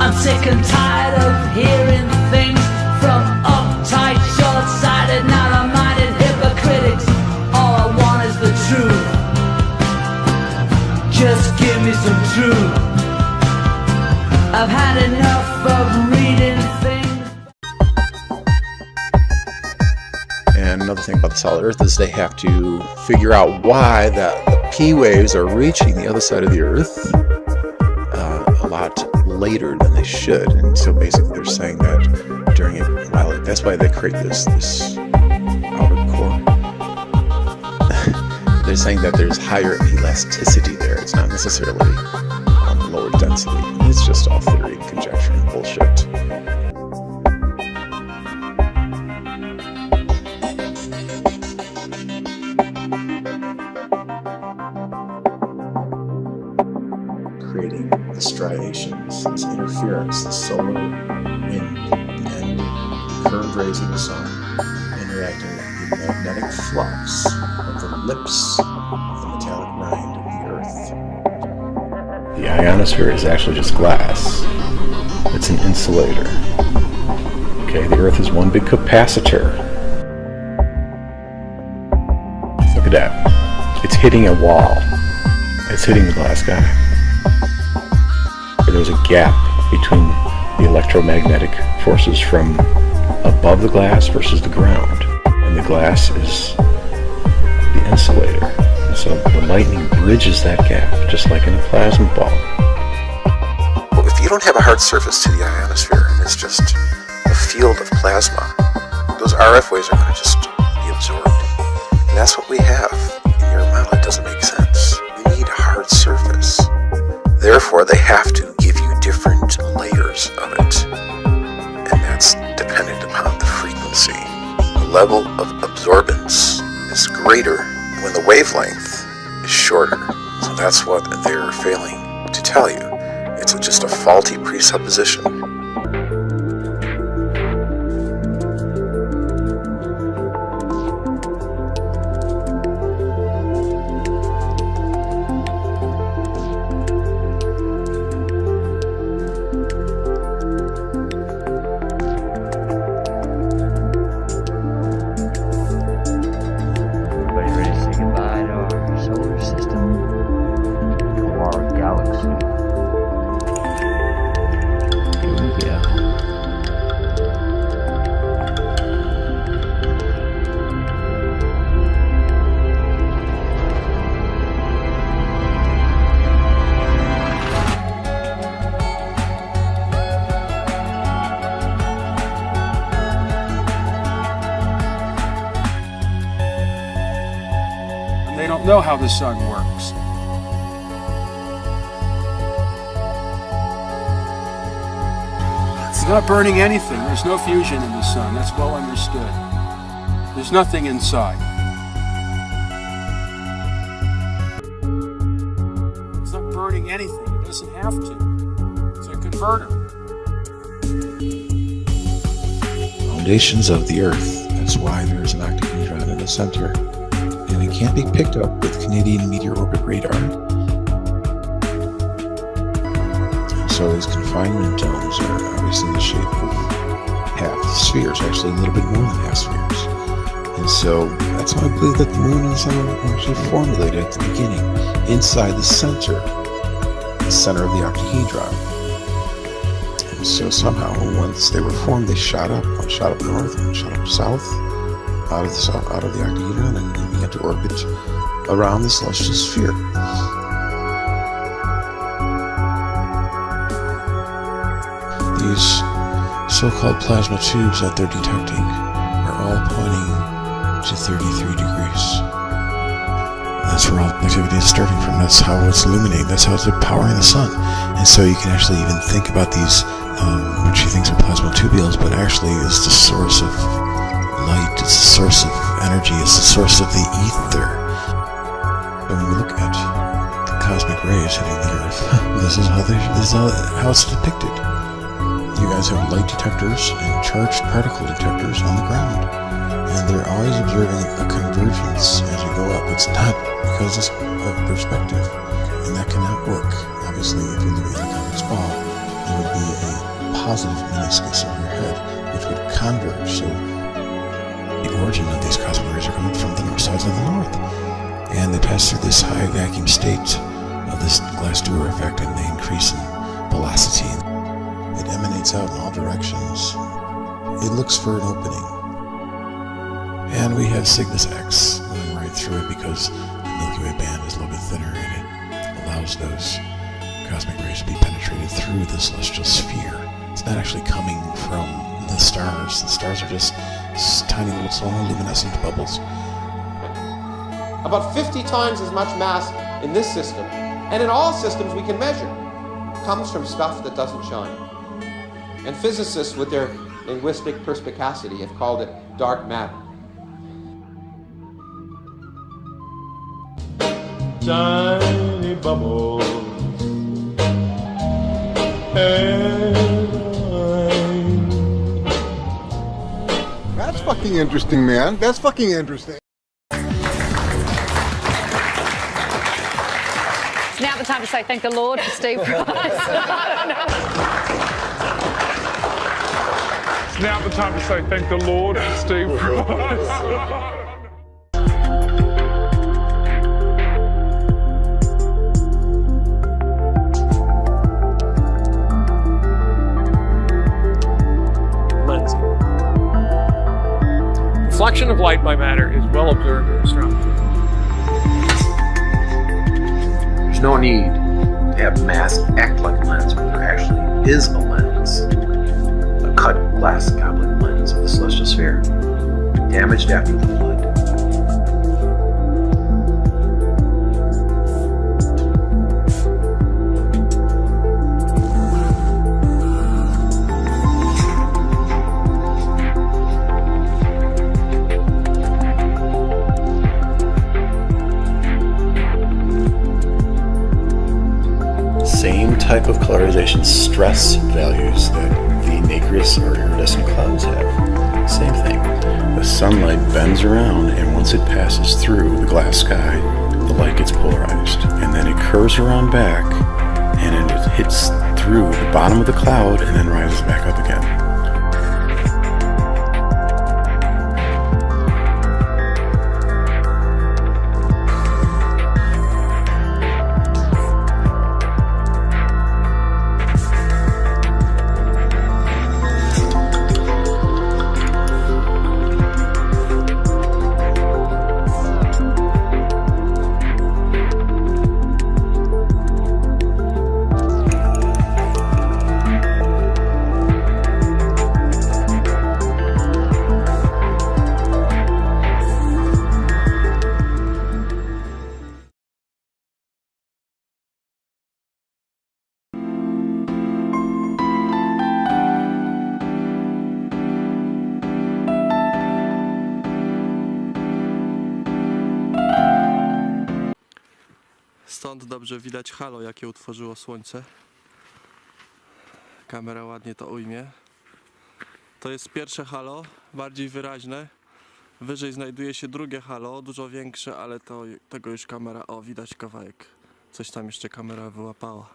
I'm sick and tired of hearing things from uptight, short-sighted, narrow-minded hypocritics. All I want is the truth. Just give me some truth. I've had enough of reading things. And another thing about the solid Earth is they have to figure out why the P waves are reaching the other side of the Earth a lot later than they should. And so basically they're saying that during it, that's why they create this outer core. They're saying that there's higher elasticity there. It's not necessarily lower density. It's just all theory, conjecture, and bullshit. Creating the striations, this interference, the solar wind, and the curved rays of the sun interacting with the magnetic flux of the lips of the metallic rind of the Earth. The ionosphere is actually just glass. It's an insulator. Okay, the Earth is one big capacitor. Look at that. It's hitting a wall. It's hitting the glass guy. There's a gap between the electromagnetic forces from above the glass versus the ground. And the glass is the insulator. And so the lightning bridges that gap, just like in a plasma ball. Well, if you don't have a hard surface to the ionosphere, and it's just a field of plasma, those RF waves are going to just be absorbed. And that's what we have in your model. It doesn't make sense. You need a hard surface. Therefore, they have to give you different layers of it. And that's dependent upon the frequency. The level of absorbance is greater when the wavelength is shorter. So that's what they're failing to tell you. It's just a faulty presupposition. They don't know how the sun works. It's not burning anything. There's no fusion in the sun. That's well understood. There's nothing inside. It's not burning anything. It doesn't have to. It's a converter. Foundations of the Earth. That's why there's an octahedron in the center. And it can't be picked up with Canadian meteor orbit radar. So these confinement domes are obviously in the shape of half spheres, actually a little bit more than half spheres. And so that's why I believe that the moon and the sun were actually formulated at the beginning, inside the center of the octahedron. And so somehow, once they were formed, they shot up. One shot up north, one shot up south, out of the octahedron, and they began to orbit around the celestial sphere. These so-called plasma tubes that they're detecting are all pointing to 33 degrees. That's where all activity is starting from. That's how it's illuminating. That's how it's powering the sun. And so you can actually even think about these, which you think are plasma tubules, but actually is the source of light. It's the source of energy. It's the source of the ether. And when we look at the cosmic rays hitting the Earth, this is how it's depicted. You guys have light detectors and charged particle detectors on the ground, and they're always observing a convergence as you go up. It's not because it's of perspective, and that cannot work. Obviously, if you look at the cosmic ball, there would be a positive meniscus over your head, which would converge. So the origin of these cosmic rays are coming from the north sides of the north. And they pass through this high vacuum state of this glass door effect, and they increase in velocity. It emanates out in all directions. It looks for an opening. And we have Cygnus X going right through it because the Milky Way band is a little bit thinner, and it allows those cosmic rays to be penetrated through the celestial sphere. It's not actually coming from the stars. The stars are just tiny little luminescent bubbles. About 50 times as much mass in this system, and in all systems we can measure, comes from stuff that doesn't shine. And physicists, with their linguistic perspicacity, have called it dark matter. Tiny bubbles, That's fucking interesting, man. That's fucking interesting. It's now the time to say thank the Lord for Steve Price. It's now the time to say thank the Lord for Steve Price. Reflection of light by matter is well observed in astronomy. There's no need to have mass act like a lens when there actually is a lens, a cut glass goblet lens of the celestial sphere, damaged after the flood. Same type of colorization stress values that the nacreous or iridescent clouds have. Same thing. The sunlight bends around, and once it passes through the glass sky, the light gets polarized. And then it curves around back, and then it hits through the bottom of the cloud and then rises back up again. Stąd dobrze widać halo, jakie utworzyło Słońce. Kamera ładnie to ujmie. To jest pierwsze halo, bardziej wyraźne. Wyżej znajduje się drugie halo, dużo większe, ale tego już kamera, widać kawałek. Coś tam jeszcze kamera wyłapała.